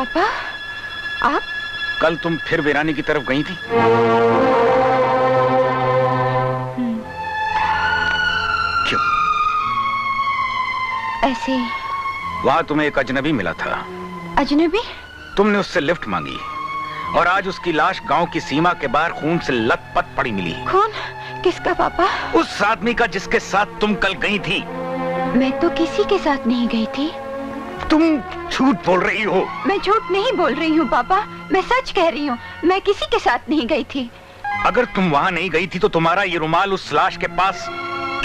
पापा, आप? कल तुम फिर वीरानी की तरफ गई थी। क्यों? ऐसे। वहां तुम्हें एक अजनबी मिला था। अजनबी? तुमने उससे लिफ्ट मांगी और आज उसकी लाश गांव की सीमा के बाहर खून से लथपथ पड़ी मिली। खून? किसका पापा? उस आदमी का जिसके साथ तुम कल गई थी। मैं तो किसी के साथ नहीं गई थी। तुम झूठ बोल रही हो। मैं झूठ नहीं बोल रही हूँ पापा, मैं सच कह रही हूँ। मैं किसी के साथ नहीं गई थी। अगर तुम वहाँ नहीं गई थी तो तुम्हारा ये रुमाल उस लाश के पास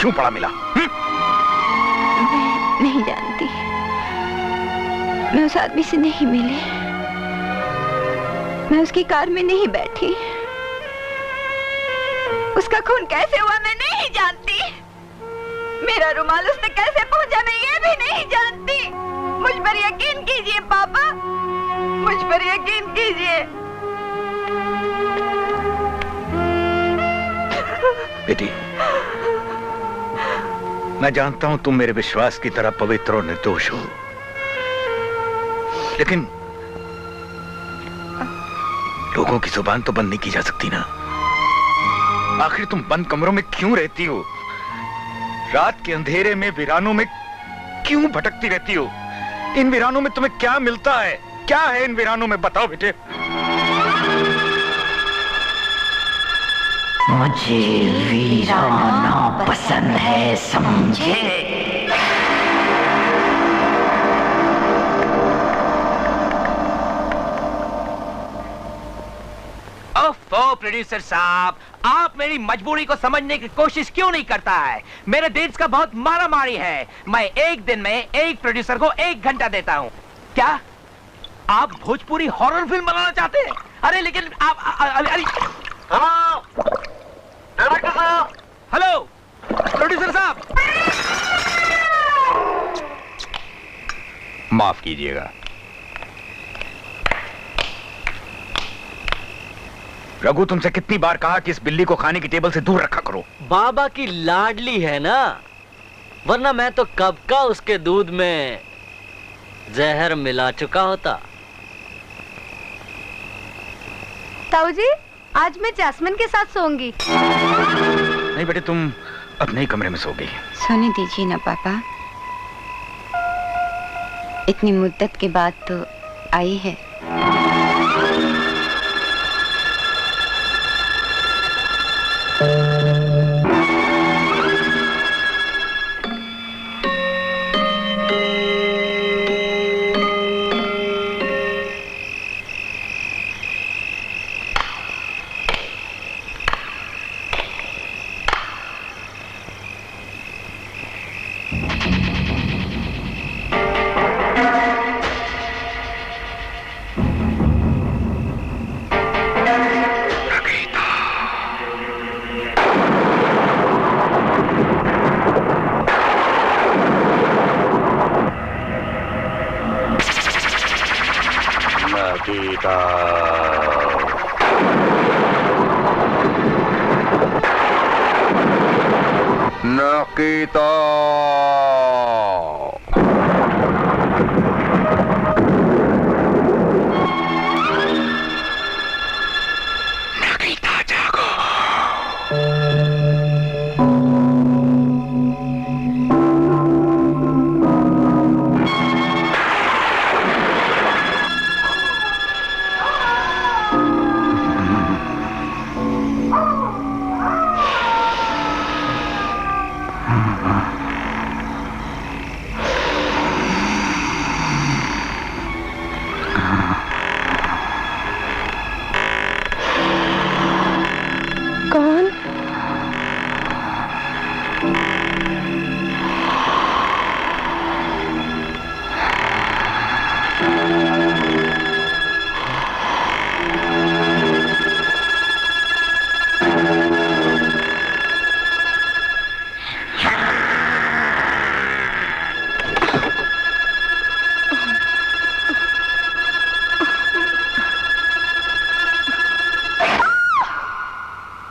क्यों पड़ा मिला? मैं नहीं जानती। मैं उस आदमी से नहीं मिली। मैं उसकी कार में नहीं बैठी। उसका खून कैसे हुआ मैं नहीं जानती। मेरा रुमाल उससे कैसे पहुंचा मैं ये भी नहीं जानती। मुझ पर यकीन कीजिए पापा, मुझ पर यकीन कीजिए। बेटी, मैं जानता हूं तुम मेरे विश्वास की तरह पवित्र और निर्दोष हो, लेकिन लोगों की जुबान तो बंद नहीं की जा सकती ना। आखिर तुम बंद कमरों में क्यों रहती हो? रात के अंधेरे में वीरानों में क्यों भटकती रहती हो? इन वीरानों में तुम्हें क्या मिलता है? क्या है इन वीरानों में, बताओ बेटे। मुझे वीराना पसंद है, समझे? ओफो प्रोड्यूसर साहब, आप मेरी मजबूरी को समझने की कोशिश क्यों नहीं करता है? मेरे डेट्स का बहुत मारामारी है। मैं एक दिन में एक प्रोड्यूसर को 1 घंटा देता हूँ। क्या आप भोजपुरी हॉरर फिल्म बनाना चाहते हैं? अरे लेकिन आप हेलो प्रोड्यूसर साहब, माफ कीजिएगा। रघु, तुमसे कितनी बार कहा कि इस बिल्ली को खाने की टेबल से दूर रखा करो। बाबा की लाडली है ना, वरना मैं तो कब का उसके दूध में जहर मिला चुका होता। ताऊ जी, आज मैं जैस्मिन के साथ सोऊंगी। नहीं बेटे, तुम अपने ही कमरे में सोगी। सोने दीजिए ना पापा, इतनी मुद्दत के बाद तो आई है।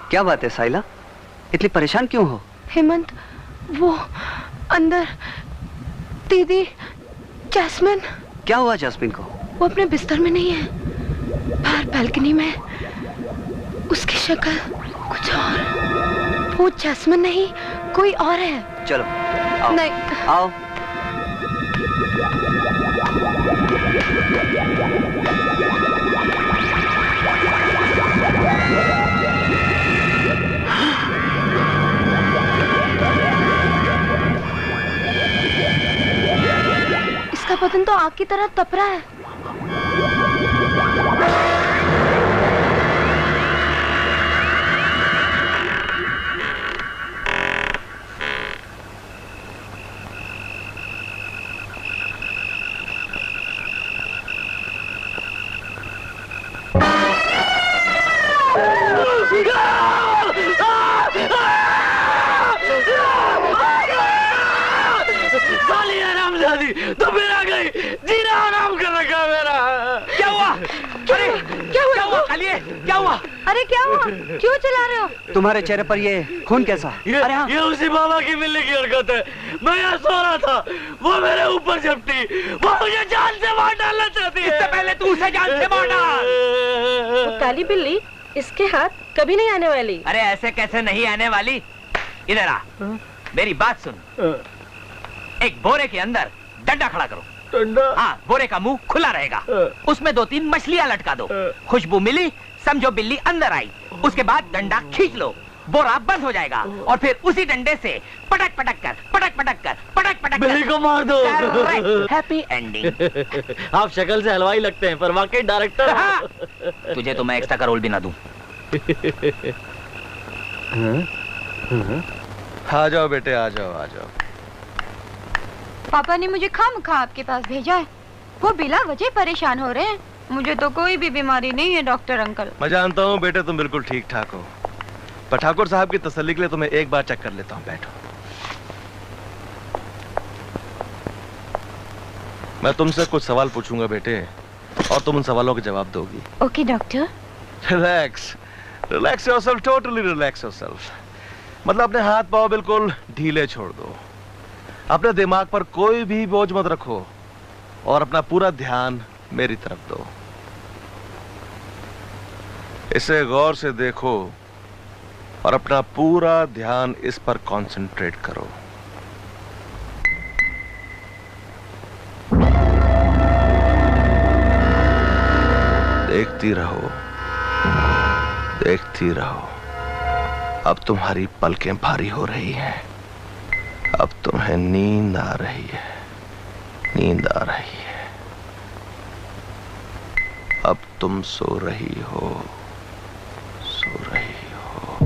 क्या बात है साइला, इतनी परेशान क्यों हो? हेमंत, वो अंदर दीदी जैस्मिन। क्या हुआ जैस्मिन को? वो अपने बिस्तर में नहीं है, बाहर बालकनी में। उसकी शक्ल कुछ और। वो जैस्मिन नहीं, कोई और है। चलो आओ। नहीं। आओ। इसका बदन तो आग की तरह तप रहा है। तो फिर आ गई, जीना आराम कर रखा मेरा। क्या हुआ? अरे क्या हुआ? कालिए क्या हुआ? अरे क्या हुआ? क्यों चिल्ला रहे हो? तुम्हारे चेहरे पर ये खून कैसा? अरे हाँ। ये उसी बाबा की मिलने की हरकत है। मैं यहाँ सो रहा था, वो मेरे ऊपर झपटी, वो मुझे जान से मार डालना चाहती है। इससे पहले तू उसे जान से मार डाल। वो काली बिल्ली, इसके हाथ कभी नहीं आने वाली। अरे ऐसे कैसे नहीं आने वाली? इधर आ, मेरी बात सुन। एक बोरे के अंदर डंडा खड़ा करो। डंडा? हाँ, बोरे का मुंह खुला रहेगा, उसमें 2-3 मछलियां लटका दो। खुशबू मिली, समझो बिल्ली अंदर आई। उसके बाद डंडा खींच लो, बोरा बंद हो जाएगा और फिर उसी डंडे से पटक पटक कर बिल्ली को मार दो। Happy ending. आप शक्ल से हलवाई लगते हैं पर वाकई डायरेक्टर। हाँ। तुझे तो मैं एक्स्ट्रा का रोल भी ना दूं। आ जाओ बेटे, आ जाओ आ जाओ। पापा ने मुझे खामखा आपके पास भेजा है। वो बिला वजह परेशान हो रहे हैं। मुझे तो कोई भी बीमारी नहीं है डॉक्टर अंकल। मैं जानता हूँ बेटे, तुम बिल्कुल ठीक ठाक हो, पर ठाकुर साहब की तसल्ली के लिए तुम्हें एक बार चेक कर लेता हूँ। बैठो। मैं तुमसे कुछ सवाल पूछूंगा बेटे, और तुम उन सवालों के जवाब दोगी। Okay doctor. Relax, relax yourself, totally relax yourself. मतलब अपने हाथ पांव बिल्कुल ढीले छोड़ दो, अपने दिमाग पर कोई भी बोझ मत रखो, और अपना पूरा ध्यान मेरी तरफ दो। इसे गौर से देखो और अपना पूरा ध्यान इस पर कंसंट्रेट करो। देखती रहो, देखती रहो। अब तुम्हारी पलकें भारी हो रही हैं, अब तुम्हें नींद आ रही है, नींद आ रही है। अब तुम सो रही हो, सो रही हो।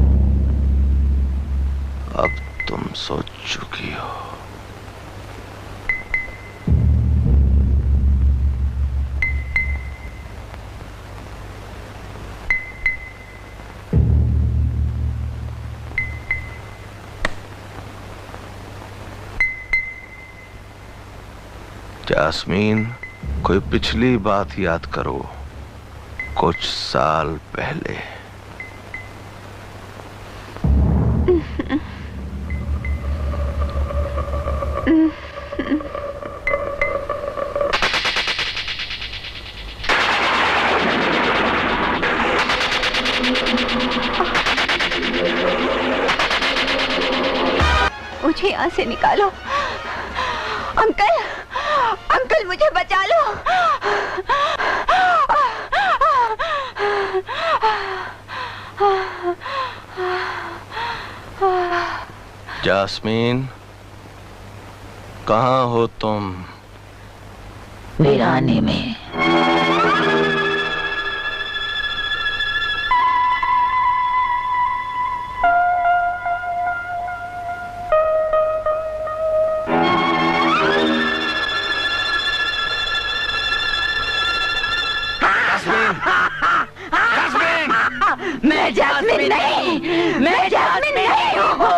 अब तुम सो चुकी हो। जास्मीन, कोई पिछली बात याद करो, कुछ साल पहले। मुझे यहाँ से निकालो अंकल, अंकल मुझे बचा लो। जास्मीन, कहाँ हो तुम? वीराने में। मैं जास्मिन नहीं, मैं जास्मिन नहीं हूँ।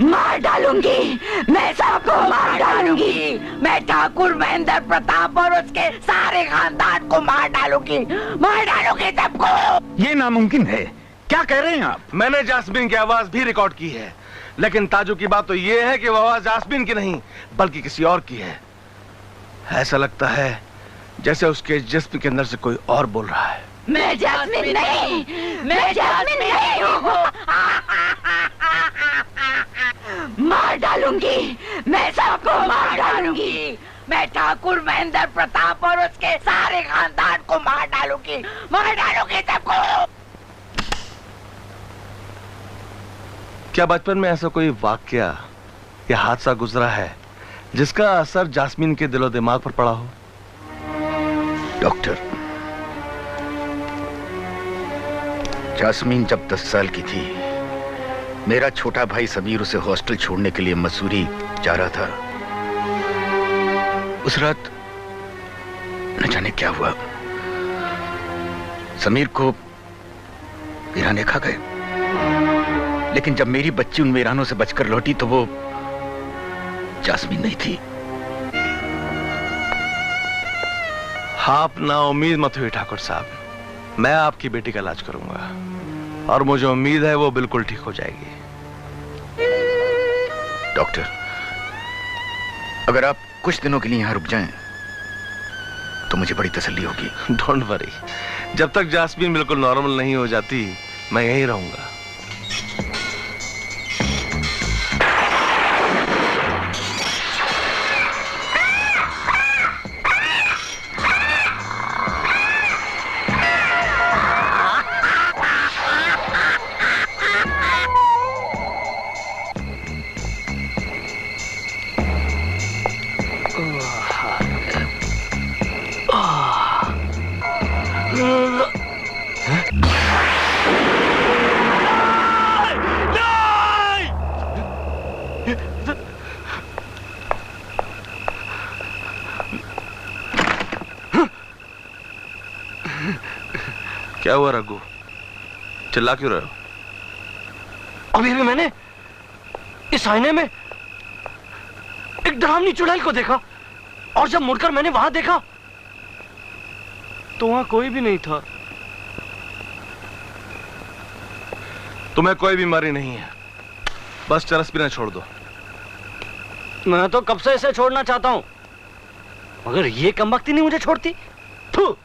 मार डालूंगी, मैं सबको मार डालूंगी। मैं ठाकुर महेंद्र प्रताप और उसके सारे खानदान को मार डालूंगी सबको। ये नामुमकिन है। क्या कह रहे हैं आप? मैंने जास्मीन की आवाज भी रिकॉर्ड की है, लेकिन ताजु की बात तो ये है कि वो आवाज जास्मीन की नहीं बल्कि किसी और की है। ऐसा लगता है जैसे उसके जिस्म के अंदर से कोई और बोल रहा है। मैं जास्मिन नहीं, मैं जास्मिन नहीं हूँ। मार डालूंगी, मैं सबको मार डालूंगी। मैं ठाकुर महेंद्र प्रताप और उसके सारे खानदान को मार डालूंगी सबको। क्या बचपन में ऐसा कोई वाकया या हादसा गुजरा है जिसका असर जास्मीन के दिलो दिमाग पर पड़ा हो? डॉक्टर, जास्मीन जब 10 साल की थी, मेरा छोटा भाई समीर उसे हॉस्टल छोड़ने के लिए मसूरी जा रहा था। उस रात न जाने क्या हुआ, समीर को वीराने खा गए। लेकिन जब मेरी बच्ची उन वीरानों से बचकर लौटी तो वो जास्मीन नहीं थी। आप ना उम्मीद मत हुई ठाकुर साहब, मैं आपकी बेटी का इलाज करूंगा और मुझे उम्मीद है वो बिल्कुल ठीक हो जाएगी। डॉक्टर, अगर आप कुछ दिनों के लिए यहां रुक जाएं तो मुझे बड़ी तसल्ली होगी। डोंट वरी, जब तक जास्मीन बिल्कुल नॉर्मल नहीं हो जाती मैं यहीं रहूंगा। क्या हुआ रघु, चिल्ला क्यों रहे हो? अभी भी मैंने इस आईने में एक डरावनी चुड़ैल को देखा और जब मुड़कर मैंने वहां देखा तो वहां कोई भी नहीं था। तुम्हें कोई बीमारी नहीं है, बस चरस पीना छोड़ दो। मैं तो कब से इसे छोड़ना चाहता हूं, मगर ये कमबख्ती नहीं मुझे छोड़ती। थू।